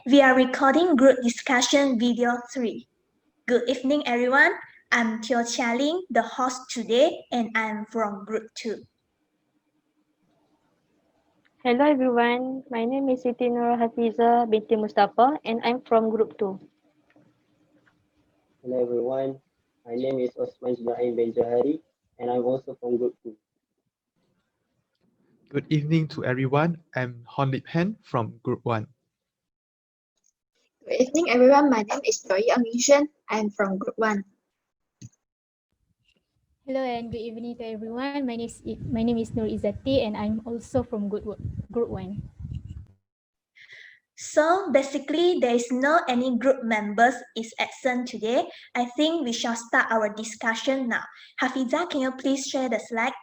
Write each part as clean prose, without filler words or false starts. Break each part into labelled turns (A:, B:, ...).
A: we are recording group discussion video 3. Good evening everyone, I'm Teo Cia Lin, the host today, and I'm from group 2.
B: Hello everyone, my name is Siti Nur Hafiza binti Mustafa and I'm from group 2.
C: Hello everyone, my name is Osman Ibrahim Ben Jahari and I'm also from Group 2.
D: Good evening to everyone. I'm Hon Lip Hen from Group 1.
E: Good evening, everyone. My name is Choi Young Yishan. I'm from Group 1.
F: Hello and good evening to everyone. My name is Nur Izzati and I'm also from Group 1.
A: So basically, there is no any group members is absent today. I think we shall start our discussion now. Hafiza, can you please share the slide?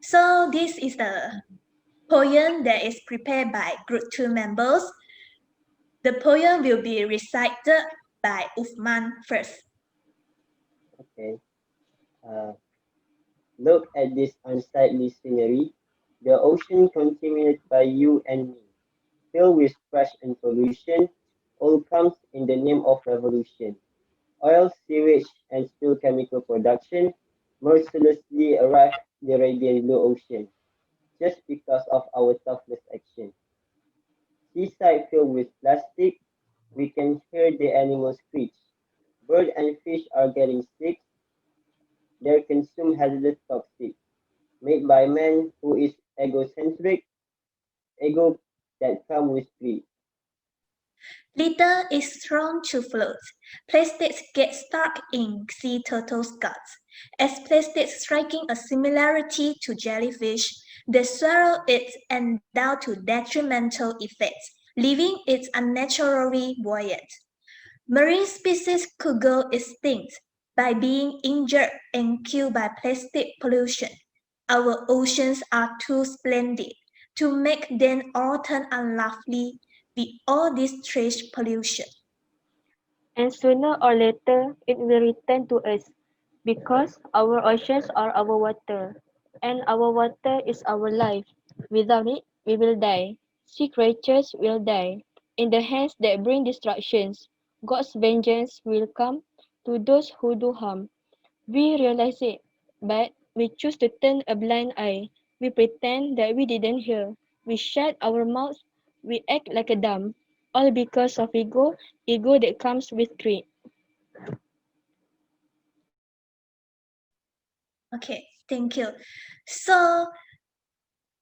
A: So this is the poem that is prepared by group 2 members. The poem will be recited by Uthman first.
C: Okay. Look at this unsightly scenery, the ocean contaminated by you and me, filled with trash and pollution, all comes in the name of revolution. Oil, sewage, and spill chemical production mercilessly arrive the radiant blue ocean, just because of our selfless action. Seaside filled with plastic, we can hear the animals screech. Bird and fish are getting sick, they consume hazardous toxic, made by man who is egocentric, ego that come with greed.
A: Litter is thrown to float. Plastics get stuck in sea turtles' guts. As plastics striking a similarity to jellyfish, they swallow it and down to detrimental effects, leaving it unnaturally buoyant. Marine species could go extinct by being injured and killed by plastic pollution. Our oceans are too splendid to make them all turn unlovely with all this trash pollution.
B: And sooner or later, it will return to us because our oceans are our water and our water is our life. Without it, we will die. Sea creatures will die. In the hands that bring destructions, God's vengeance will come to those who do harm. We realize it, but we choose to turn a blind eye. We pretend that we didn't hear. We shut our mouths. We act like a dumb. All because of ego that comes with greed.
A: Okay, thank you. So,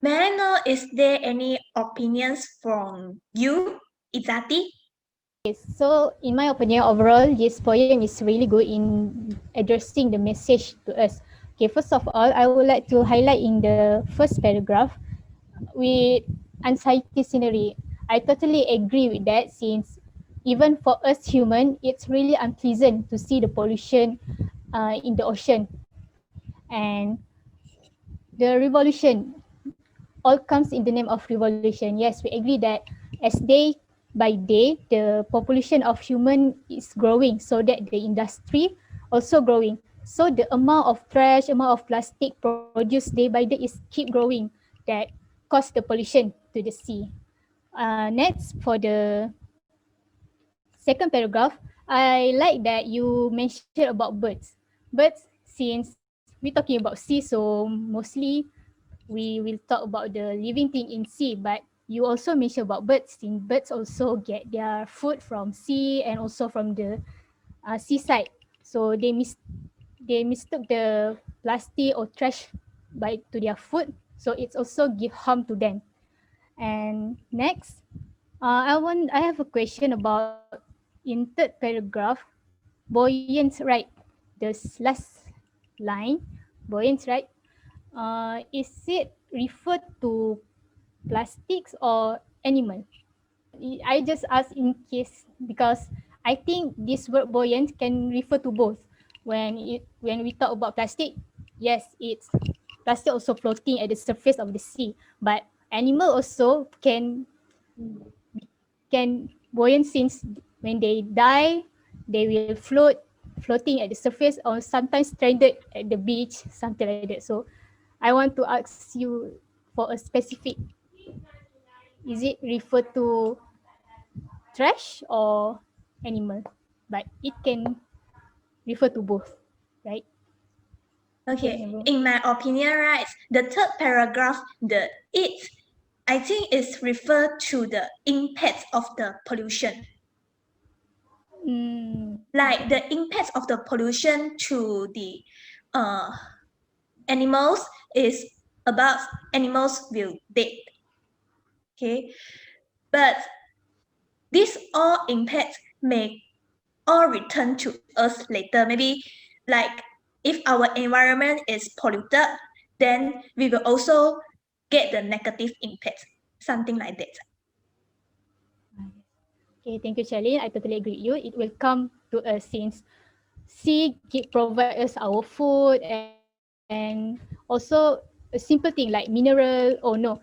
A: may I know, is there any opinions from you, Izati?
F: Yes, so in my opinion, overall, this poem is really good in addressing the message to us. Okay, first of all, I would like to highlight in the first paragraph with anxiety scenery. I totally agree with that since even for us human, it's really unpleasant to see the pollution in the ocean. And the revolution all comes in the name of revolution. Yes, we agree that as day by day, the population of human is growing, so that the industry also growing. So the amount of trash, amount of plastic produced day by day is keep growing that cause the pollution to the sea. Next, for the second paragraph, I like that you mentioned about birds. Birds, since we're talking about sea, so mostly we will talk about the living thing in sea, but you also mentioned about birds. Since birds also get their food from sea and also from the seaside, so they mistook the plastic or trash by to their food, so it's also give harm to them. And next, I have a question about in third paragraph, buoyant right, this last line, buoyant right. Is it referred to plastics or animal? I just ask in case because I think this word buoyant can refer to both. When we talk about plastic, yes, it's plastic also floating at the surface of the sea, but animal also can buoyant since when they die, they will floating at the surface or sometimes stranded at the beach, something like that. So I want to ask you for a specific is it refer to trash or animal? But it can refer to both, right?
A: Okay,
F: never.
A: in my opinion, right, the third paragraph, the it, I think is referred to the impact of the pollution. Like the impact of the pollution to the uh, animals is about animals will dead. Okay, but these all impacts may all return to us later. Maybe like if our environment is polluted, then we will also get the negative impact, something like that.
F: Okay, thank you, Charlene. I totally agree with you. It will come to us since sea provide us our food, and also a simple thing like mineral or no,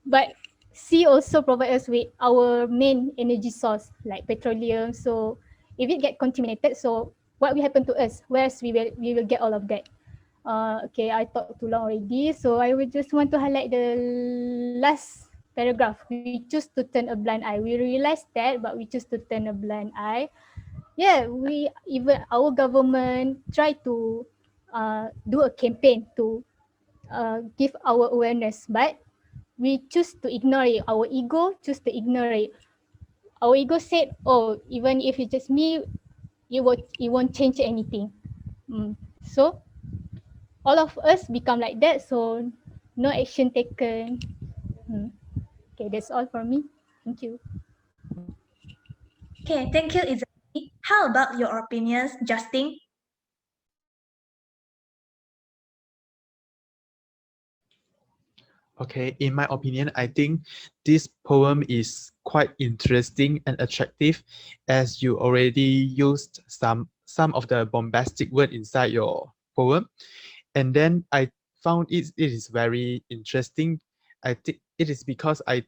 F: but sea also provide us with our main energy source like petroleum. So if it get contaminated, so what will happen to us? Whereas we will get all of that. Okay, I talked too long already, so I would just want to highlight the last paragraph. We choose to turn a blind eye. We realize that, but we choose to turn a blind eye. Yeah, we even our government try to do a campaign to give our awareness, but we choose to ignore it. Our ego choose to ignore it. Our ego said, "Oh, even if it's just me, it won't change anything." So all of us become like that. So no action taken. Mm. Okay, that's all for me. Thank you.
A: Okay, thank you, Izaki. How about your opinions, Justin?
D: Okay, in my opinion, I think this poem is quite interesting and attractive, as you already used some of the bombastic word inside your poem. And then I found it is very interesting. I think it is because I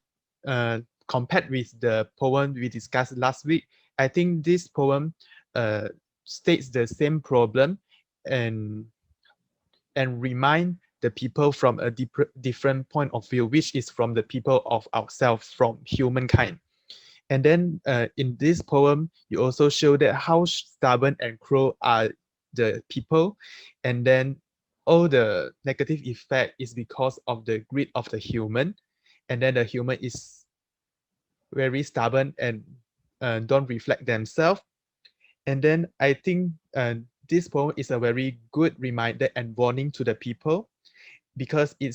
D: compared with the poem we discussed last week. I think this poem uh, states the same problem and remind the people from a different point of view, which is from the people of ourselves, from humankind. And then in this poem, you also show that how stubborn and cruel are the people. And then all the negative effect is because of the greed of the human. And then the human is very stubborn and don't reflect themselves. And then I think this poem is a very good reminder and warning to the people, because it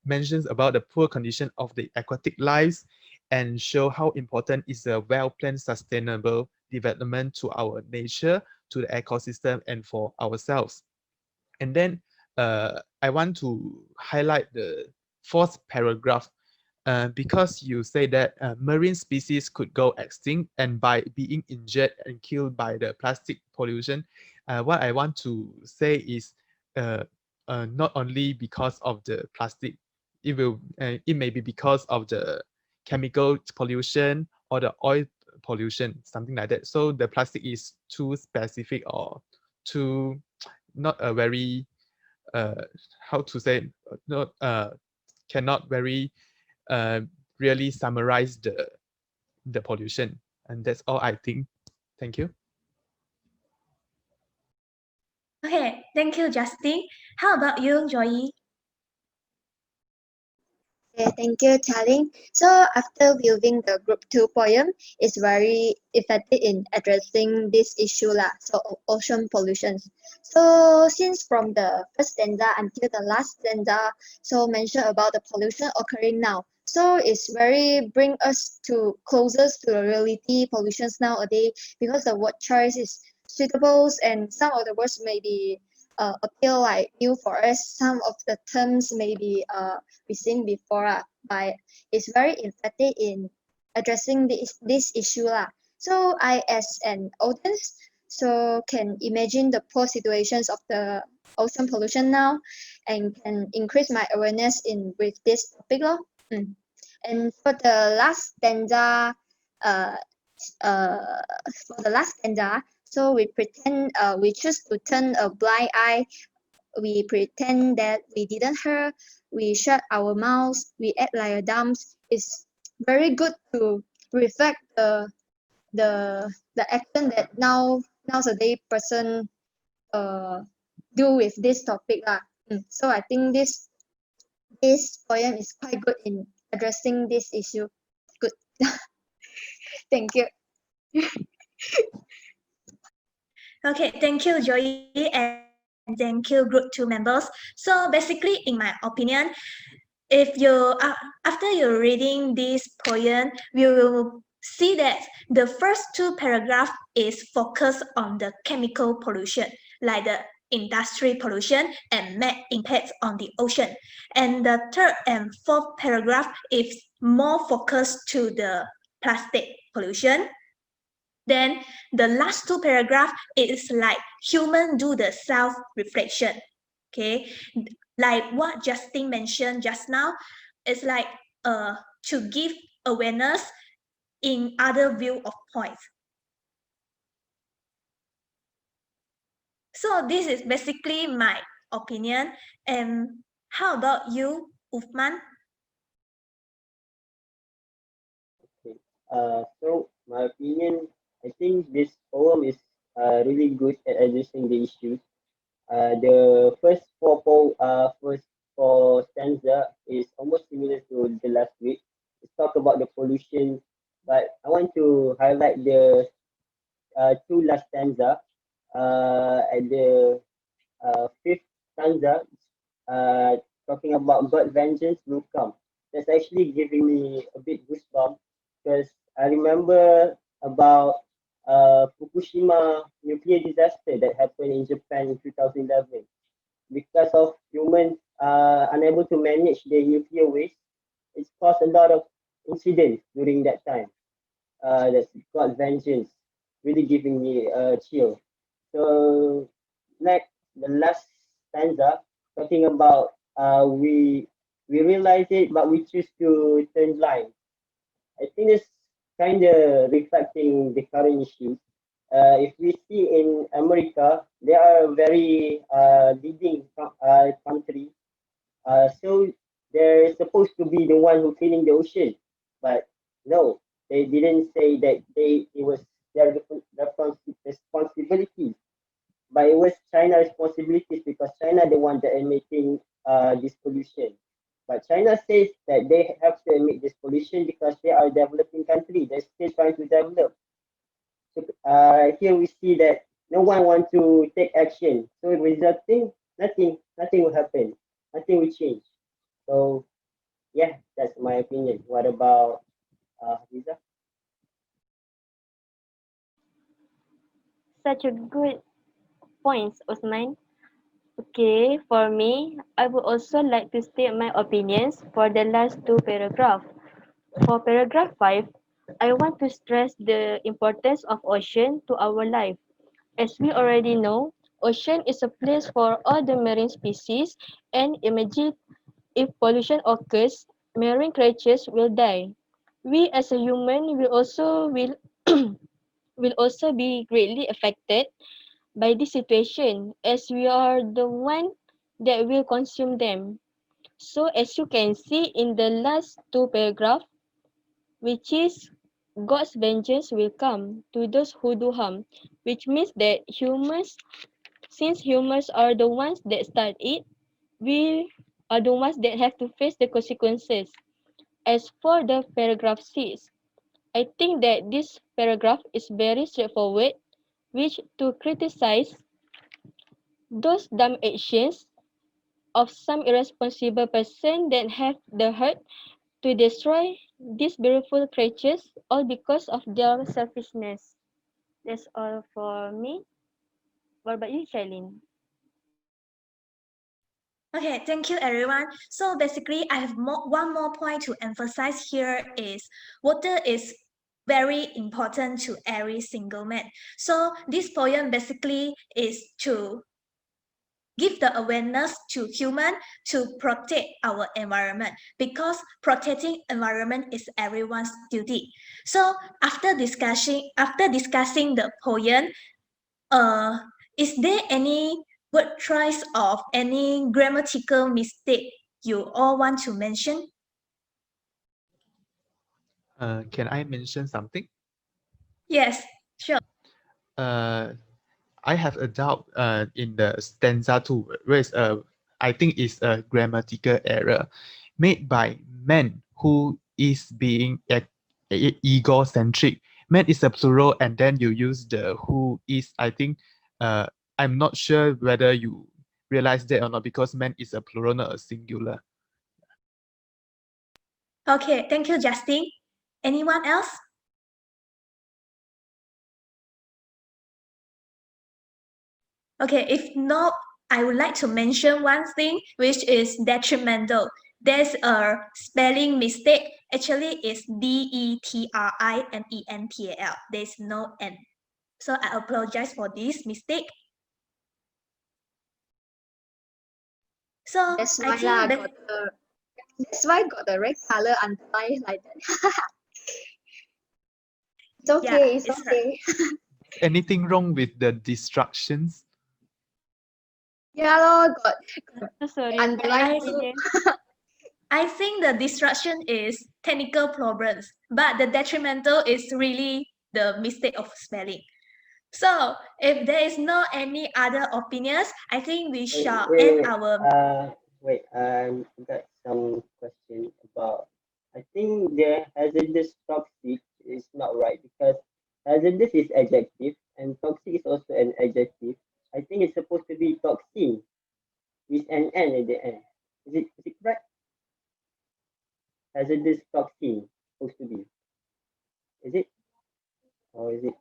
D: mentions about the poor condition of the aquatic lives and show how important is a well-planned sustainable development to our nature, to the ecosystem, and for ourselves. And then I want to highlight the fourth paragraph, because you say that marine species could go extinct and by being injured and killed by the plastic pollution. What I want to say is uh, not only because of the plastic, it may be because of the chemical pollution or the oil pollution, something like that. So the plastic is too specific or too not a very uh, how to say not cannot very uh, really summarize the pollution. And that's all I think. Thank you.
A: Okay, thank you, Justin. How about you, Joy?
E: Okay, thank you, Charlie. So after viewing the group 2 poem, it's very effective in addressing this issue lah. So ocean pollution. So since from the first stanza until the last stanza, so mention about the pollution occurring now. So it's very bring us to closest to the reality pollutions nowadays, because the word choice is suitable and some of the words may be appear like new for us. Some of the terms may be we seen before but it's very emphatic in addressing this issue So I as an audience so can imagine the poor situations of the ocean pollution now and can increase my awareness in with this topic And for the last stanza uh, uh, for the last stanza, so we choose to turn a blind eye. We pretend that we didn't hear we shut our mouths, we act like a dumps. It's very good to reflect the action that nowadays person do with this topic lah. So I think this poem is quite good in addressing this issue. Good. Thank you.
A: Okay, thank you, Joey, and thank you, Group 2 members. So basically, in my opinion, if after you're reading this poem, you will see that the first two paragraphs is focused on the chemical pollution, like the industry pollution and net impacts on the ocean. And the third and fourth paragraph is more focused to the plastic pollution. Then the last two paragraphs is like human do the self-reflection. Okay, like what Justin mentioned just now, it's like to give awareness in other view of points. So this is basically my opinion. And how about you, Ufman?
C: Okay. So my opinion, I think this poem is really good at addressing the issues. The first four stanza is almost similar to the last week. It's talk about the pollution, but I want to highlight the two last stanza. At the fifth stanza, uh, talking about God vengeance will come. That's actually giving me a bit goosebumps because I remember about Fukushima nuclear disaster that happened in Japan in 2011. Because of humans unable to manage their nuclear waste, it's caused a lot of incidents during that time. That's God vengeance, really giving me a chill. So next, the last stanza talking about we realize it, but we choose to turn blind. I think it's kind of reflecting the current issues. If we see in America, they are a very leading country. So they're supposed to be the one who cleaning the ocean, but no, they didn't say that it was their responsibility, but it was China's responsibility because China the one that emitting this pollution. But China says that they have to emit this pollution because they are a developing country. They're still trying to develop. So here we see that no one wants to take action. So resulting, nothing will happen. Nothing will change. So yeah, that's my opinion. What about Lisa?
B: Such a good points, Osman. Okay, for me, I would also like to state my opinions for the last two paragraphs. For paragraph 5, I want to stress the importance of ocean to our life. As we already know, ocean is a place for all the marine species, and imagine if pollution occurs, marine creatures will die. We as a human will also be greatly affected by this situation as we are the one that will consume them. So as you can see in the last two paragraphs, which is God's vengeance will come to those who do harm, which means that since humans are the ones that start it, we are the ones that have to face the consequences. As for the paragraph 6, I think that this paragraph is very straightforward, which to criticize those dumb actions of some irresponsible person that have the heart to destroy these beautiful creatures all because of their selfishness. That's all for me. What about you, Shailene?
A: Okay, thank you everyone. So basically, I have one more point to emphasize here is water is very important to every single man. So this poem basically is to give the awareness to human to protect our environment because protecting environment is everyone's duty. So after discussing the poem, uh, is there any word choice of any grammatical mistake you all want to mention?
D: Can I mention something?
A: Yes, sure.
D: I have a doubt in the stanza 2, where I think it's a grammatical error made by man who is being egocentric. Man is a plural, and then you use the who is. I think I'm not sure whether you realize that or not, because man is a plural, not a singular.
A: Okay, thank you, Justin. Anyone else? Okay, if not, I would like to mention one thing which is detrimental. There's a spelling mistake. Actually, it's DETRIMENTAL. There's no N. So I apologize for this mistake. So
E: That's
A: I
E: why
A: think
E: that's why got the red color underline like that. It's okay, it's
A: it's
E: okay.
D: Anything wrong with the distractions?
E: Yeah, lor, got
B: So sorry.
E: underline
A: I-
E: too.
A: I think the distraction is technical problems, but the detrimental is really the mistake of spelling. So if there is no any other opinions, I think we shall end our.
C: Got some question about. I think the hazardous toxic is not right, because hazardous is adjective and toxic is also an adjective. I think it's supposed to be toxin with an N at the end. Is it correct? Hazardous toxin supposed to be. Is it? Or is it?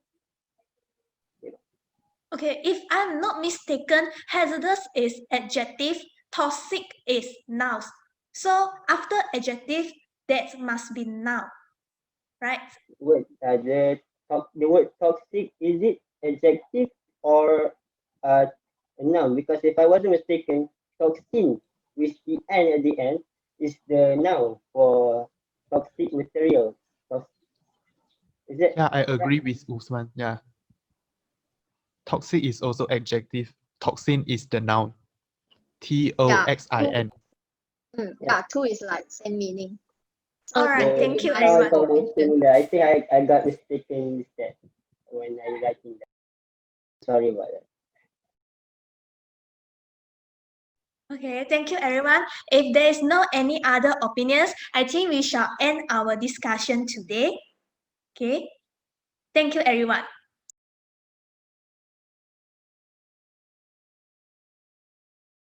A: Okay, if I'm not mistaken, hazardous is adjective, toxic is noun. So after adjective, that must be noun, right?
C: The word toxic, is it adjective or a noun? Because if I wasn't mistaken, toxin with the N at the end is the noun for toxic material. Is it
D: Yeah, I
C: correct?
D: agree with Usman. Yeah. Toxic is also adjective. Toxin is the noun. TOXIN.
E: Yeah, two is like same meaning. So
A: All right,
C: The
A: thank you,
E: nice
C: sounds
A: everyone.
C: almost
E: information.
C: similar. I think I got mistaken with that when I writing that. Sorry about that.
A: Okay, thank you, everyone. If there is no any other opinions, I think we shall end our discussion today. Okay, thank you, everyone.